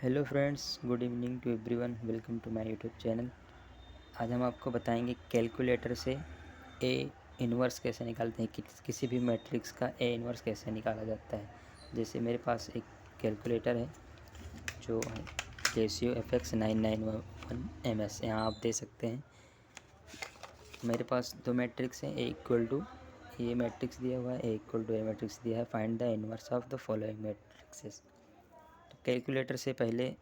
Hello friends, good evening to everyone. Welcome to my YouTube channel. आज हम आपको बताएंगे कैलकुलेटर से ए इन्वर्स कैसे निकालते हैं, किसी भी मैट्रिक्स का ए इन्वर्स कैसे निकाला जाता है। जैसे मेरे पास एक कैलकुलेटर है जो है कैसियो FX991MS। यहाँ आप दे सकते हैं मेरे पास दो मैट्रिक्स हैं, ए इक्वल टू ये मैट्रिक्स दिया हुआ है, ए इक्वल टू ए मैट्रिक्स दिया है। Find the inverse of the following matrixes. तो कैलकुलेटर से पहले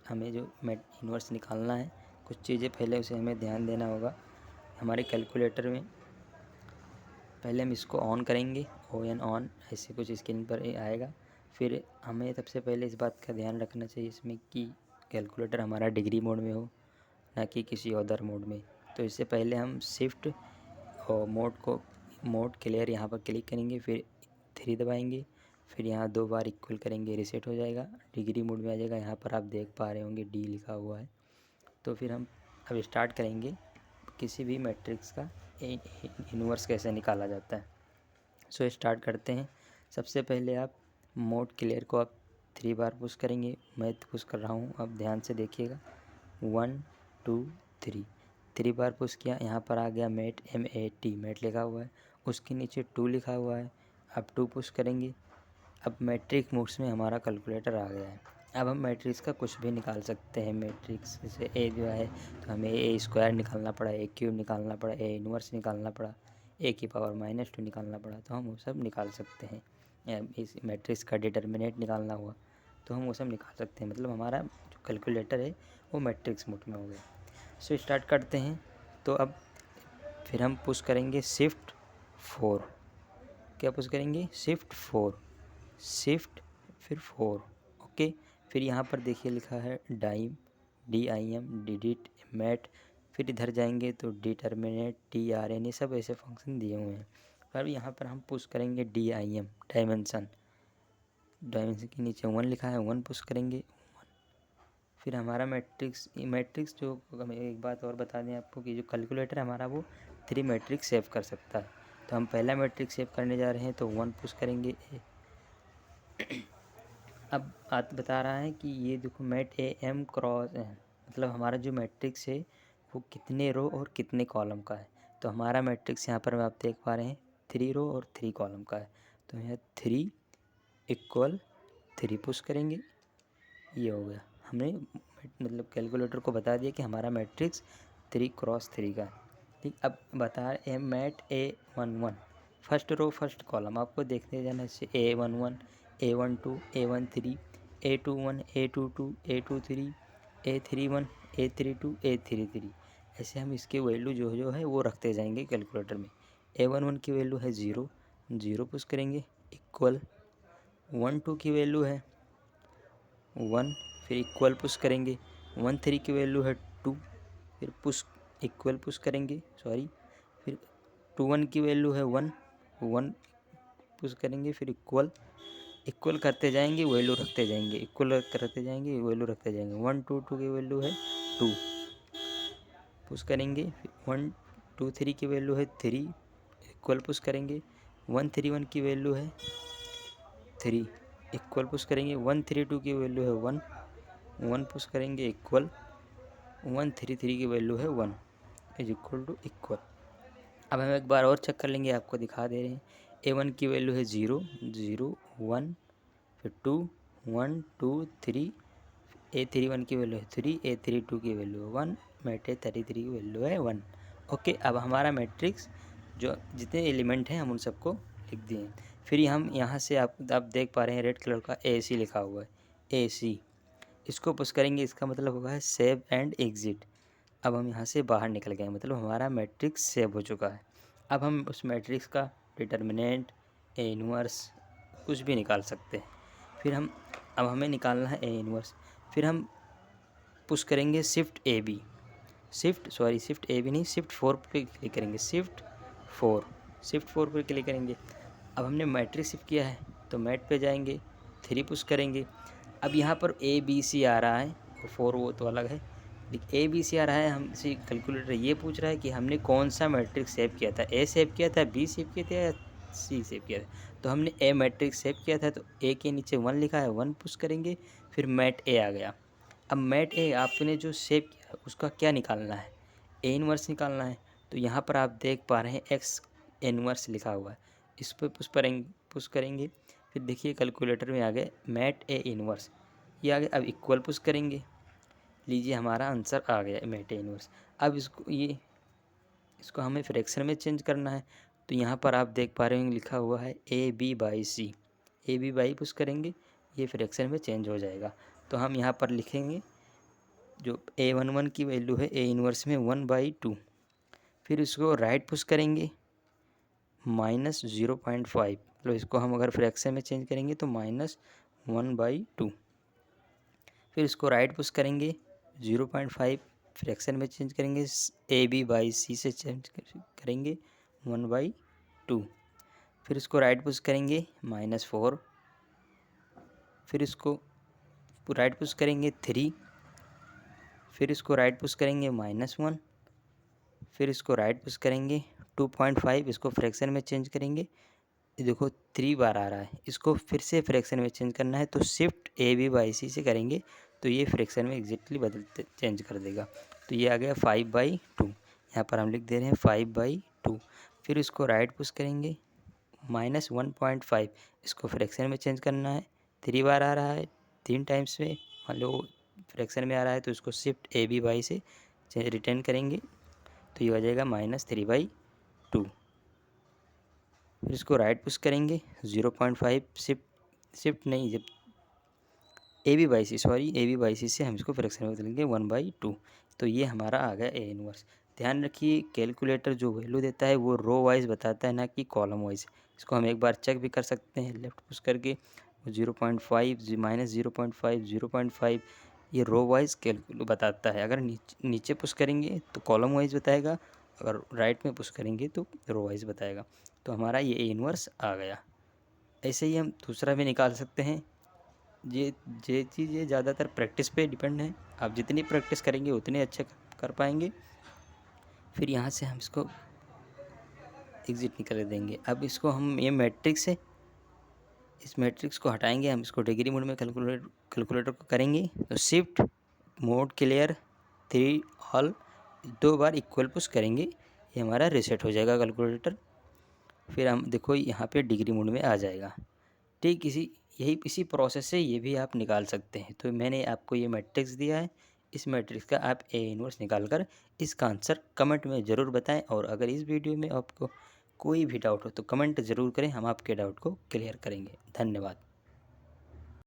हमें जो इन्वर्स निकालना है, कुछ चीज़ें पहले उसे हमें ध्यान देना होगा। हमारे कैलकुलेटर में पहले हम इसको ऑन करेंगे, ऑन ऐसे कुछ स्क्रीन पर आएगा। फिर हमें सबसे पहले इस बात का ध्यान रखना चाहिए इसमें कि कैलकुलेटर हमारा डिग्री मोड में हो, ना कि किसी अदर मोड में। तो इससे पहले हम शिफ्ट और मोड क्लियर यहाँ पर क्लिक करेंगे, फिर 3 दबाएंगे, फिर यहाँ 2 बार इक्वल करेंगे, रीसेट हो जाएगा, डिग्री मोड में आ जाएगा। यहाँ पर आप देख पा रहे होंगे डी लिखा हुआ है। तो फिर हम अब स्टार्ट करेंगे किसी भी मैट्रिक्स का इन्वर्स कैसे निकाला जाता है। सो स्टार्ट करते हैं। सबसे पहले आप मोड क्लियर को आप 3 बार पुश करेंगे। मैं पुश कर रहा हूँ, अब ध्यान से देखिएगा। 1 2 3 बार पुश किया। यहाँ पर आ गया मैट, MAT मैट लिखा हुआ है, उसके नीचे 2 लिखा हुआ है। अब 2 पुश करेंगे। अब मैट्रिक्स मोड्स में हमारा कैलकुलेटर आ गया है। अब हम मैट्रिक्स का कुछ भी निकाल सकते हैं। मैट्रिक्स जैसे ए जो है तो हमें ए स्क्वायर निकालना पड़ा, ए क्यूब निकालना पड़ा, ए इन्वर्स निकालना पड़ा, ए की पावर -2 निकालना पड़ा, तो हम वो सब निकाल सकते हैं। इस मैट्रिक्स का डिटर्मिनेंट निकालना हुआ तो हम वो सब निकाल सकते हैं। मतलब हमारा जो कैलकुलेटर है वो मैट्रिक्स मोड में हो गया। सो स्टार्ट करते हैं। तो अब फिर हम पुश करेंगे शिफ्ट 4। क्या पुश करेंगे? शिफ्ट 4, शिफ्ट फिर 4। ओके। फिर यहाँ पर देखिए लिखा है डाइम, DIM, डिजिट, मैट। फिर इधर जाएंगे तो डिटर्मिनेट, TRN, ये सब ऐसे फंक्शन दिए हुए हैं। पर यहाँ पर हम पुश करेंगे DIM, डायमेंशन। डायमेंशन के नीचे 1 लिखा है, 1 पुश करेंगे। फिर हमारा मैट्रिक्स जो हमें एक बात और बता दें आपको कि जो कैलकुलेटर हमारा वो 3 मैट्रिक्स सेव कर सकता है। तो हम पहला मैट्रिक्स सेव करने जा रहे हैं, तो 1 पुश करेंगे। अब बता रहा है कि ये देखो मैट AM क्रॉस है, मतलब हमारा जो मैट्रिक्स है वो कितने रो और कितने कॉलम का है। तो हमारा मैट्रिक्स यहाँ पर आप देख पा रहे हैं 3 रो और 3 कॉलम का है। तो यहाँ 3 = 3 पुश करेंगे। ये हो गया, हमने मतलब कैलकुलेटर को बता दिया कि हमारा मैट्रिक्स 3x3 का है। ठीक। अब बता मैट A11, first row first column आपको देखते जाना। जैसे A11, A12, A13, A21, A22, A23, A31, A32, A33। ऐसे हम इसके वैल्यू जो है वो रखते जाएंगे कैलकुलेटर में। A11 की वैल्यू है 0, 0 पुश करेंगे, इक्वल। 12 की वैल्यू है 1, फिर इक्वल पुश करेंगे। 13 की वैल्यू है 2, फिर इक्वल पुश करेंगे, फिर 21 की वैल्यू है 1, 1 पुश करेंगे, फिर इक्वल करते जाएंगे, वैल्यू रखते जाएंगे, इक्वल करते जाएंगे, वैल्यू रखते जाएंगे। 1 2 2 की वैल्यू है 2 पुश करेंगे। फिर 1 2 3 की वैल्यू है 3, इक्वल पुश करेंगे। 1 3 1 की वैल्यू है 3, इक्वल पुश करेंगे। 1 3 2 की वैल्यू है 1, 1 पुश करेंगे, इक्वल। 1 3 3 की वैल्यू है 1 इज इक्वल टू इक्वल। अब हम एक बार और चेक कर लेंगे, आपको दिखा दे रहे हैं। A1 की वैल्यू है 0 0 1, फिर 2 1 2 3, A31 की वैल्यू है 3, A32 की वैल्यू है 1, मैट A33 की वैल्यू है 1। ओके। अब हमारा मैट्रिक्स जो जितने एलिमेंट हैं हम उन सबको लिख दिए हैं। फिर हम यहाँ से आप देख पा रहे हैं रेड कलर का AC लिखा हुआ है, AC। इसको पुश करेंगे, इसका मतलब होगा है सेव एंड एग्ज़िट। अब हम यहाँ से बाहर निकल गए, मतलब हमारा मैट्रिक्स सेव हो चुका है। अब हम उस मैट्रिक्स का डिटर्मिनेंट, ए इन्वर्स कुछ भी निकाल सकते हैं। फिर अब हमें निकालना है ए इन्वर्स। फिर हम पुश करेंगे शिफ्ट AB नहीं, शिफ्ट 4 पे क्लिक करेंगे, शिफ्ट 4 पे क्लिक करेंगे। अब हमने मैट्रिक्स शिफ्ट किया है तो मैट पे जाएंगे, 3 पुश करेंगे। अब यहाँ पर ABC आ रहा है, 4 वो तो अलग है, लेकिन ABC आ रहा है। हमसे कैलकुलेटर ये पूछ रहा है कि हमने कौन सा मैट्रिक्स सेव किया था, A सेव किया था, B सेव किया था, या सी सेव किया था। तो हमने ए मैट्रिक्स सेव किया था, तो ए के नीचे 1 लिखा है, 1 पुश करेंगे, फिर मैट ए आ गया। अब मैट ए आपने जो सेव किया उसका क्या निकालना है, ए इनवर्स निकालना है। तो यहाँ पर आप देख पा रहे हैं एक्स इनवर्स लिखा हुआ है, इस पर पुश करेंगे, फिर देखिए कैलकुलेटर में आ गए मैट ए इनवर्स, ये आ गया। अब इक्वल पुश करेंगे, लीजिए हमारा आंसर आ गया मैट ए इनवर्स। अब इसको हमें फ्रैक्शन में चेंज करना है। तो यहाँ पर आप देख पा रहे हैं लिखा हुआ है A B by C, A B by push करेंगे, ये फ्रैक्शन में चेंज हो जाएगा। तो हम यहाँ पर लिखेंगे जो A11 की वैल्यू है ए इनवर्स में 1/2, फिर इसको राइट पुश करेंगे -0.5, मतलब इसको हम अगर फ्रैक्शन में चेंज करेंगे तो -1/2, फिर इसको राइट पुश करेंगे 0.5, फ्रैक्शन में चेंज करेंगे ए बी बाई सी से चेंज करेंगे 1/2, फिर इसको राइट पुश करेंगे -4, फिर इसको राइट पुश करेंगे 3, फिर इसको राइट पुश करेंगे -1, फिर इसको राइट पुश करेंगे 2.5, इसको फ्रैक्शन में चेंज करेंगे, ये देखो 3 बार आ रहा है, इसको फिर से फ्रैक्शन में चेंज करना है, तो शिफ्ट ए बी बाई सी से करेंगे तो ये फ्रैक्शन में एग्जैक्टली बदलते चेंज कर देगा। तो ये आ गया 5/2, यहाँ पर हम लिख दे रहे हैं 5/2, फिर इसको राइट पुश करेंगे -1.5, इसको फ्रैक्शन में चेंज करना है, 3 बार आ रहा है, 3 टाइम्स में मान लो फ्रैक्शन में आ रहा है, तो इसको शिफ्ट ए बी बाई से रिटर्न करेंगे, तो ये हो जाएगा -3/2, फिर इसको राइट पुश करेंगे 0.5, शिफ्ट नहीं, जब ए बी बाई सी से हम इसको फ्रैक्शन में बदलेंगे 1/2, तो ये हमारा आ गया ए इनवर्स। ध्यान रखिए कैलकुलेटर जो वैल्यू देता है वो रो वाइज बताता है, ना कि कॉलम वाइज। इसको हम एक बार चेक भी कर सकते हैं, लेफ्ट पुश करके 0.5 -0.5 0.5, ये रो वाइज बताता है। अगर नीचे पुश करेंगे तो कॉलम वाइज बताएगा, अगर राइट में पुश करेंगे तो रो वाइज बताएगा। तो हमारा ये ए इनवर्स आ गया। ऐसे ही हम दूसरा भी निकाल सकते हैं। ये चीज़ ये ज़्यादातर प्रैक्टिस पे डिपेंड है, आप जितनी प्रैक्टिस करेंगे उतने अच्छे कर पाएंगे। फिर यहाँ से हम इसको एग्ज़िट निकल देंगे। अब इसको हम ये मैट्रिक्स है, इस मैट्रिक्स को हटाएंगे, हम इसको डिग्री मोड में कैलकुलेटर को करेंगे, तो शिफ्ट मोड क्लियर 3 ऑल 2 बार इक्वल पुश करेंगे, ये हमारा रीसेट हो जाएगा कैलकुलेटर। फिर हम देखो यहाँ पे डिग्री मोड में आ जाएगा। ठीक इसी प्रोसेस से ये भी आप निकाल सकते हैं। तो मैंने आपको ये मैट्रिक्स दिया है, इस मैट्रिक्स का आप ए इनवर्स निकाल कर इसका आंसर कमेंट में ज़रूर बताएं। और अगर इस वीडियो में आपको कोई भी डाउट हो तो कमेंट ज़रूर करें, हम आपके डाउट को क्लियर करेंगे। धन्यवाद।